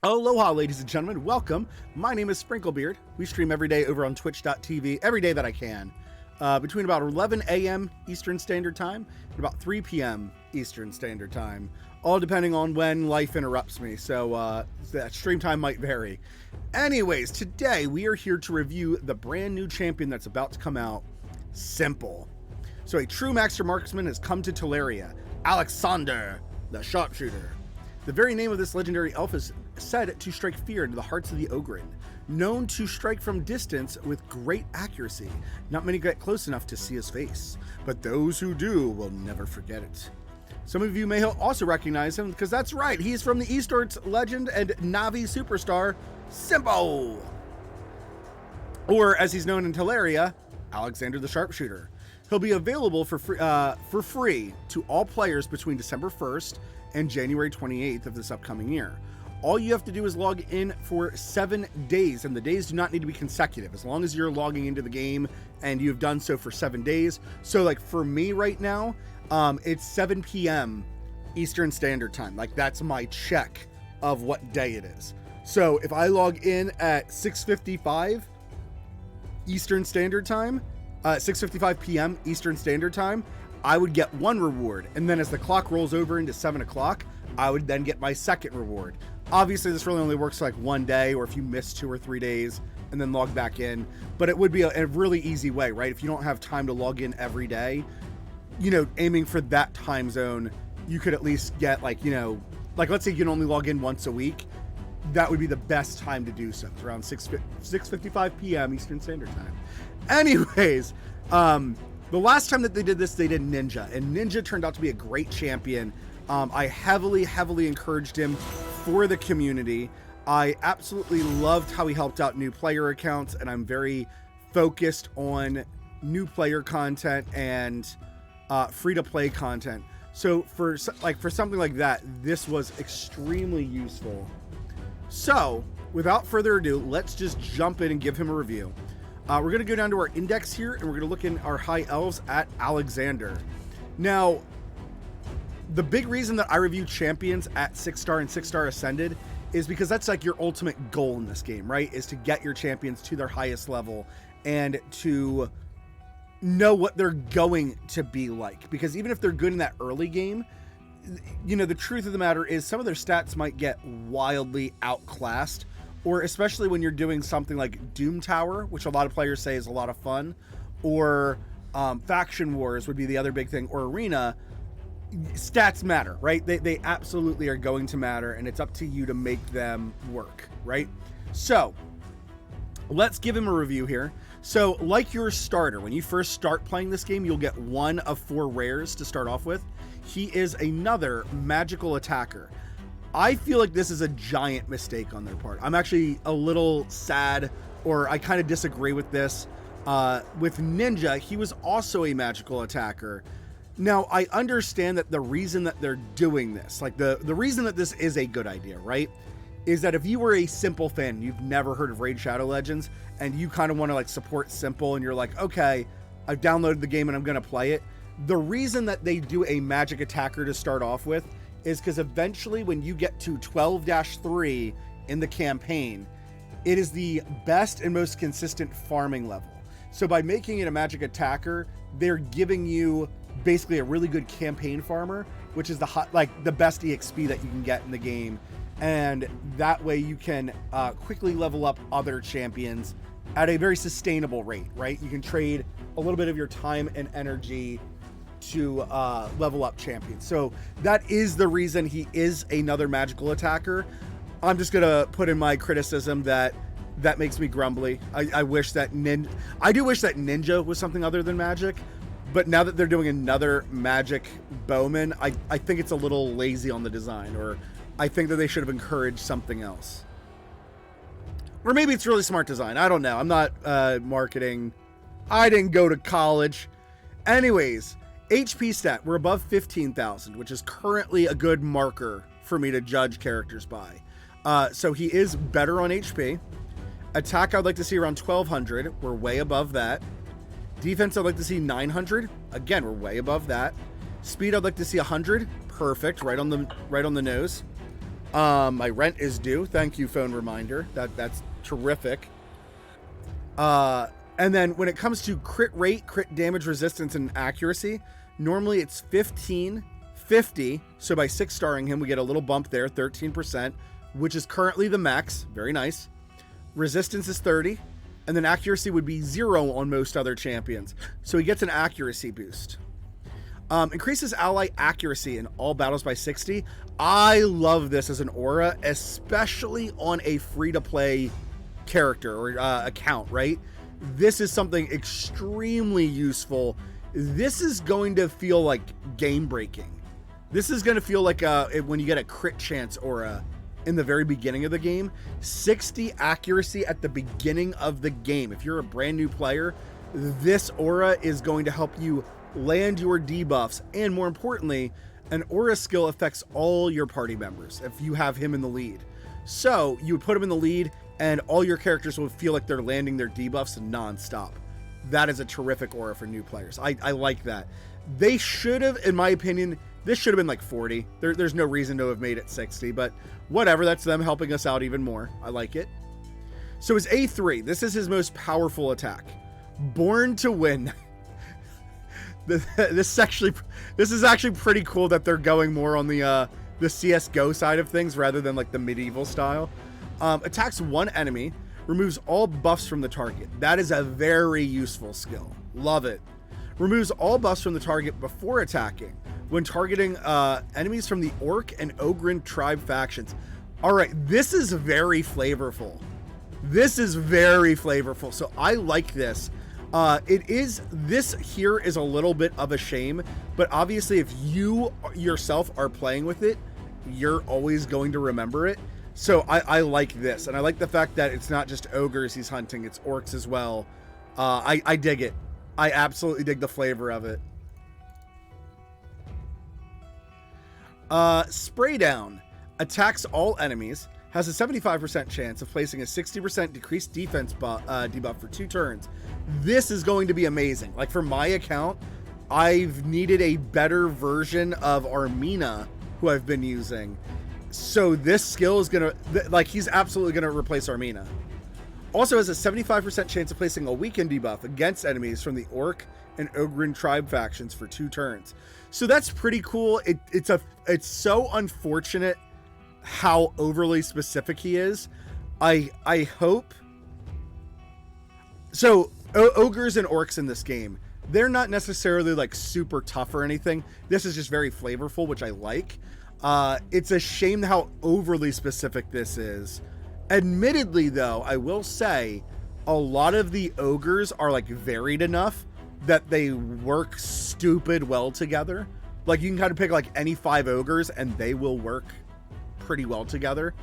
Aloha, ladies and gentlemen. Welcome. My name is SprinkleBeard. We stream every day over on twitch.tv, every day that I can, between about 11 a.m. Eastern Standard Time and about 3 p.m. Eastern Standard Time, all depending on when life interrupts me, so that stream time might vary. Anyways, today we are here to review the brand new champion that's about to come out, S1imple. So a true master marksman has come to Teleria, Alexandre, the Sharpshooter. The very name of this legendary elf is said to strike fear into the hearts of the Ogren. Known to strike from distance with great accuracy, not many get close enough to see his face, but those who do will never forget it. Some of you may also recognize him, because that's right, he's from the esports legend and Navi superstar, S1imple! Or, as he's known in Teleria, Alexandre the Sharpshooter. He'll be available for free to all players between December 1st and January 28th of this upcoming year. All you have to do is log in for 7 days, and the days do not need to be consecutive, as long as you're logging into the game and you've done so for 7 days. So like for me right now, it's 7 p.m. Eastern Standard Time. Like that's my check of what day it is. So if I log in at 6:55 Eastern Standard Time, 6:55 p.m. Eastern Standard Time, I would get one reward, and then as the clock rolls over into 7 o'clock, I would then get my second reward. Obviously, this really only works like one day, or if you miss 2 or 3 days and then log back in, but it would be a really easy way, right? If you don't have time to log in every day, you know, aiming for that time zone, you could at least get like, you know, like let's say you can only log in once a week, that would be the best time to do so. It's around 6:55 p.m. Eastern Standard Time. Anyways, the last time that they did this, they did Ninja, and Ninja turned out to be a great champion. I heavily encouraged him for the community. I absolutely loved how he helped out new player accounts, and I'm very focused on new player content and free-to-play content. So for something like that, this was extremely useful. So without further ado, let's just jump in and give him a review. We're going to go down to our index here, and we're going to look in our high elves at Alexandre. Now, the big reason that I review champions at 6-star and 6-star Ascended is because that's like your ultimate goal in this game, right? Is to get your champions to their highest level and to know what they're going to be like. Because even if they're good in that early game, you know, the truth of the matter is some of their stats might get wildly outclassed, or especially when you're doing something like Doom Tower, which a lot of players say is a lot of fun, or Faction Wars would be the other big thing, or Arena. Stats matter, right? They absolutely are going to matter, and it's up to you to make them work, right? So let's give him a review here. So like your starter, when you first start playing this game, you'll get 1 of 4 rares to start off with. He is another magical attacker. I feel like this is a giant mistake on their part. I'm actually a little sad, or I kind of disagree with this. With Ninja, he was also a magical attacker. Now, I understand that the reason that they're doing this, like the reason that this is a good idea, right, is that if you were a S1imple fan, you've never heard of Raid Shadow Legends, and you kind of want to like support S1imple, and you're like, okay, I've downloaded the game and I'm going to play it. The reason that they do a magic attacker to start off with is because eventually when you get to 12-3 in the campaign, it is the best and most consistent farming level. So by making it a magic attacker, they're giving you basically a really good campaign farmer, which is the best EXP that you can get in the game. And that way you can quickly level up other champions at a very sustainable rate, right? You can trade a little bit of your time and energy to level up champions. So that is the reason he is another magical attacker. I'm just gonna put in my criticism that makes me grumbly. I do wish that Ninja was something other than magic, but now that they're doing another magic bowman, I think it's a little lazy on the design, or I think that they should have encouraged something else. Or maybe it's really smart design. I don't know. I'm not marketing. I didn't go to college. Anyways, HP stat, we're above 15,000, which is currently a good marker for me to judge characters by. So he is better on HP. Attack, I'd like to see around 1,200. We're way above that. Defense, I'd like to see 900. Again, we're way above that. Speed, I'd like to see 100. Perfect, right on the nose. My rent is due. Thank you, phone reminder. That's terrific. And then when it comes to crit rate, crit damage resistance, and accuracy, normally it's 15, 50. So by 6-starring him, we get a little bump there, 13%, which is currently the max. Very nice. Resistance is 30. And then accuracy would be 0 on most other champions. So he gets an accuracy boost. Increases ally accuracy in all battles by 60. I love this as an aura, especially on a free-to-play character or account, right? This is something extremely useful. This is going to feel like game-breaking. This is going to feel like when you get a crit chance aura in the very beginning of the game. 60 accuracy at the beginning of the game. If you're a brand new player, this aura is going to help you land your debuffs, and more importantly, an aura skill affects all your party members if you have him in the lead. So you would put him in the lead and all your characters will feel like they're landing their debuffs non-stop. That is a terrific aura for new players. I like that. They should have, in my opinion, this should have been like 40. There's no reason to have made it 60, but whatever, that's them helping us out even more. I like it. So his A3, this is his most powerful attack. Born to Win. This is actually pretty cool that they're going more on the CSGO side of things rather than like the medieval style. Attacks one enemy, removes all buffs from the target. That is a very useful skill. Love it. Removes all buffs from the target before attacking when targeting enemies from the Orc and Ogryn tribe factions. All right, this is very flavorful. This is very flavorful. So I like this. This here is a little bit of a shame, but obviously if you yourself are playing with it, you're always going to remember it. So I like this, and I like the fact that it's not just ogres he's hunting, it's orcs as well. I dig it. I absolutely dig the flavor of it. Spray Down attacks all enemies, has a 75% chance of placing a 60% decreased defense debuff for 2 turns. This is going to be amazing. Like for my account, I've needed a better version of Armina, who I've been using. So this skill is going to, like, he's absolutely going to replace Armina. Also has a 75% chance of placing a weakened debuff against enemies from the Orc and Ogryn tribe factions for 2 turns. So that's pretty cool. It's so unfortunate how overly specific he is. I hope. So ogres and orcs in this game, they're not necessarily like super tough or anything. This is just very flavorful, which I like. It's a shame how overly specific this is. Admittedly, though, I will say a lot of the ogres are like varied enough that they work stupid well together. Like you can kind of pick like any 5 ogres and they will work pretty well together.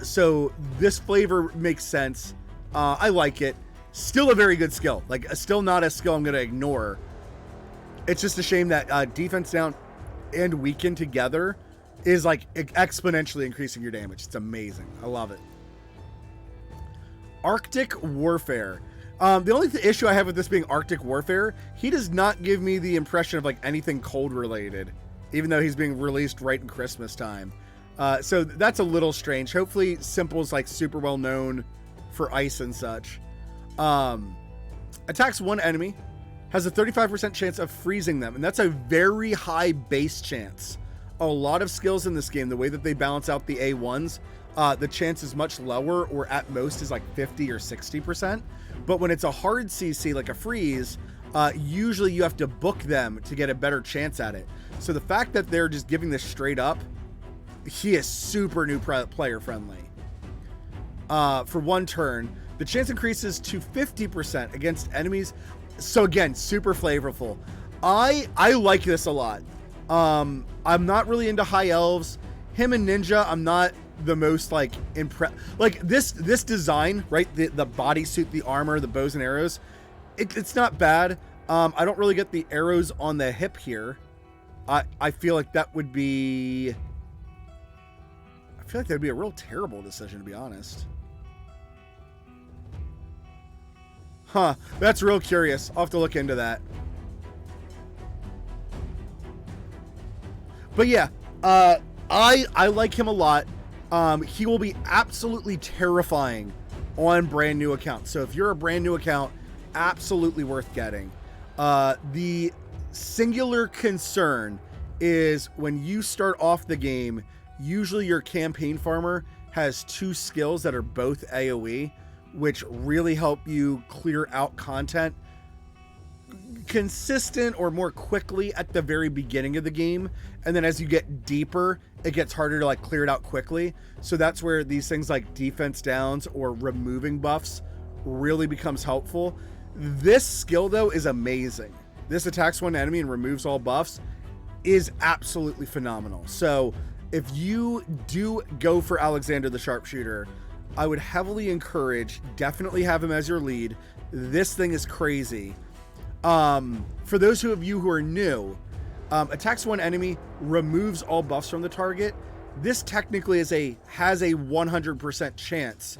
So this flavor makes sense. I like it. Still a very good skill. Like still not a skill I'm going to ignore. It's just a shame that defense down and weaken together is like exponentially increasing your damage. It's amazing. I love it. Arctic Warfare. The only issue I have with this being Arctic Warfare, he does not give me the impression of like anything cold related, even though he's being released right in Christmas time. So that's a little strange. Hopefully S1imple's like super well known for ice and such. Attacks one enemy, has a 35% chance of freezing them, and that's a very high base chance. A lot of skills in this game, the way that they balance out the A1s, the chance is much lower, or at most is like 50 or 60%. But when it's a hard CC, like a freeze, usually you have to book them to get a better chance at it. So the fact that they're just giving this straight up, he is super new player friendly. For 1 turn, the chance increases to 50% against enemies. So again, super flavorful. I like this a lot. I'm not really into high elves. Him and Ninja, I'm not the most like impressed. Like this design, right? The bodysuit, the armor, the bows and arrows. It's not bad. I don't really get the arrows on the hip here. I feel like that would be. I feel like that'd be a real terrible decision, to be honest. Huh, that's real curious. I'll have to look into that. But yeah, I like him a lot. He will be absolutely terrifying on brand new accounts. So if you're a brand new account, absolutely worth getting. The singular concern is when you start off the game, usually your campaign farmer has 2 skills that are both AoE, which really help you clear out content consistent or more quickly at the very beginning of the game, and then as you get deeper it gets harder to like clear it out quickly. So that's where these things like defense downs or removing buffs really becomes helpful. This skill though is amazing. This attacks one enemy and removes all buffs is absolutely phenomenal. So if you do go for Alexander the Sharpshooter, I would heavily encourage, definitely have him as your lead. This thing is crazy. For those of you who are new, attacks one enemy, removes all buffs from the target. This technically has a 100% chance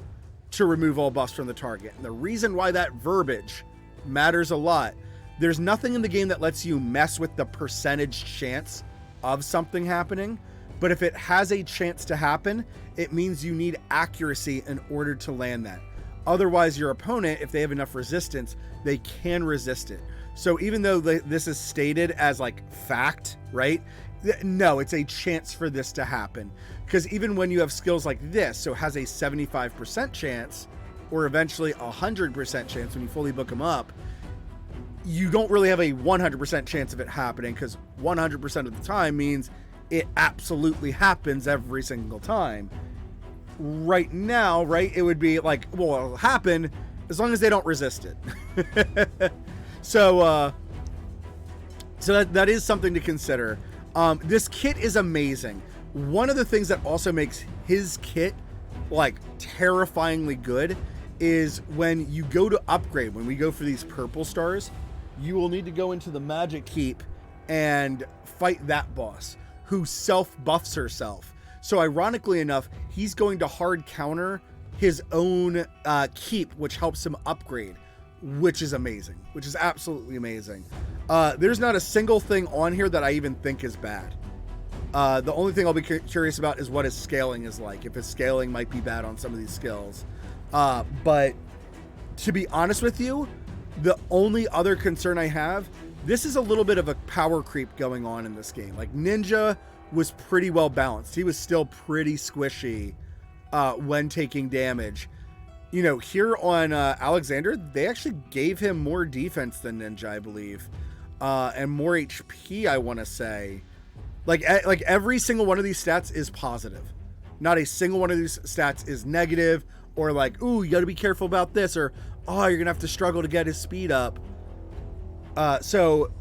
to remove all buffs from the target. And the reason why that verbiage matters a lot, there's nothing in the game that lets you mess with the percentage chance of something happening. But if it has a chance to happen, it means you need accuracy in order to land that. Otherwise, your opponent, if they have enough resistance, they can resist it. So even though this is stated as like fact, right? No, it's a chance for this to happen. Because even when you have skills like this, so it has a 75% chance, or eventually 100% chance when you fully book them up, you don't really have a 100% chance of it happening, because 100% of the time means it absolutely happens every single time. Right now, right, it would be like, well, it'll happen as long as they don't resist it. So that is something to consider. This kit is amazing. One of the things that also makes his kit like terrifyingly good is when you go to upgrade, when we go for these purple stars, you will need to go into the magic keep and fight that boss who self-buffs herself. So ironically enough, he's going to hard counter his own keep, which helps him upgrade, which is amazing, which is absolutely amazing. There's not a single thing on here that I even think is bad. The only thing I'll be curious about is what his scaling is like, if his scaling might be bad on some of these skills. But to be honest with you, the only other concern I have, this is a little bit of a power creep going on in this game. Like Ninja was pretty well balanced. He was still pretty squishy when taking damage. You know, here on Alexander, they actually gave him more defense than Ninja, I believe, and more HP, I want to say. Like every single one of these stats is positive. Not a single one of these stats is negative, or like, ooh, you got to be careful about this, or oh, you're gonna have to struggle to get his speed up. So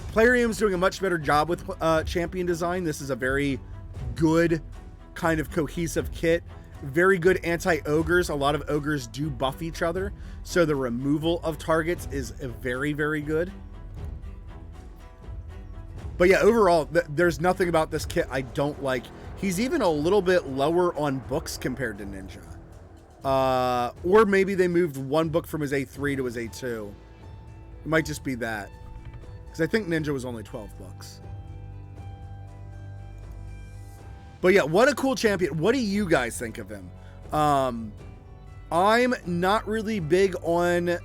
Plarium's doing a much better job with champion design. This is a very good kind of cohesive kit. Very good anti-ogres. A lot of ogres do buff each other, so the removal of targets is very, very good. But yeah, overall, there's nothing about this kit I don't like. He's even a little bit lower on books compared to Ninja. Or maybe they moved one book from his A3 to his A2. It might just be that, because I think Ninja was only 12 books. But yeah, what a cool champion. What do you guys think of him? I'm not really big on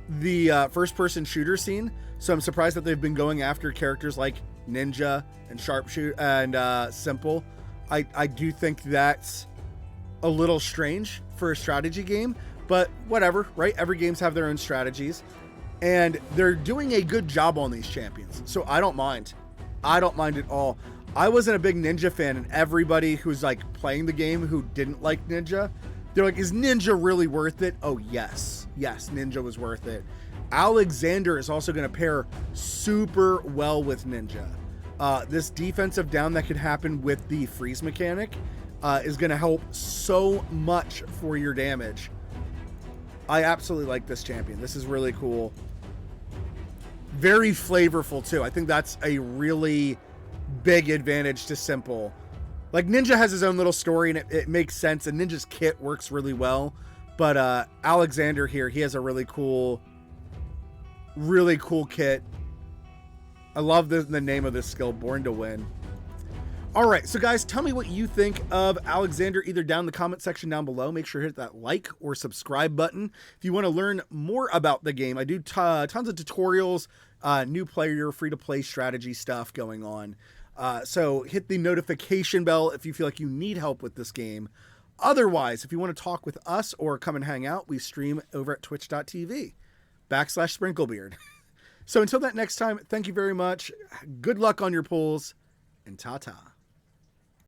the first-person shooter scene, so I'm surprised that they've been going after characters like Ninja and Sharpshooter and S1imple. I do think that's a little strange for a strategy game, but whatever, right? Every games have their own strategies, and they're doing a good job on these champions, so I don't mind. I don't mind at all. I wasn't a big Ninja fan, and everybody who's like playing the game who didn't like Ninja, they're like, is Ninja really worth it? Oh, yes. Yes, Ninja was worth it. Alexander is also going to pair super well with Ninja. This defensive down that could happen with the freeze mechanic is going to help so much for your damage. I absolutely like this champion. This is really cool. Very flavorful, too. I think that's a really big advantage to S1imple. Like, Ninja has his own little story, and it makes sense, and Ninja's kit works really well. But Alexander here, he has a really cool kit. I love the name of this skill, Born to Win. All right, so guys, tell me what you think of Alexander either down in the comment section down below. Make sure to hit that like or subscribe button. If you want to learn more about the game, I do tons of tutorials, new player, free-to-play strategy stuff going on. So hit the notification bell if you feel like you need help with this game. Otherwise, if you want to talk with us or come and hang out, we stream over at twitch.tv/SprinkleBeard. So until that next time, thank you very much. Good luck on your pulls, and ta-ta.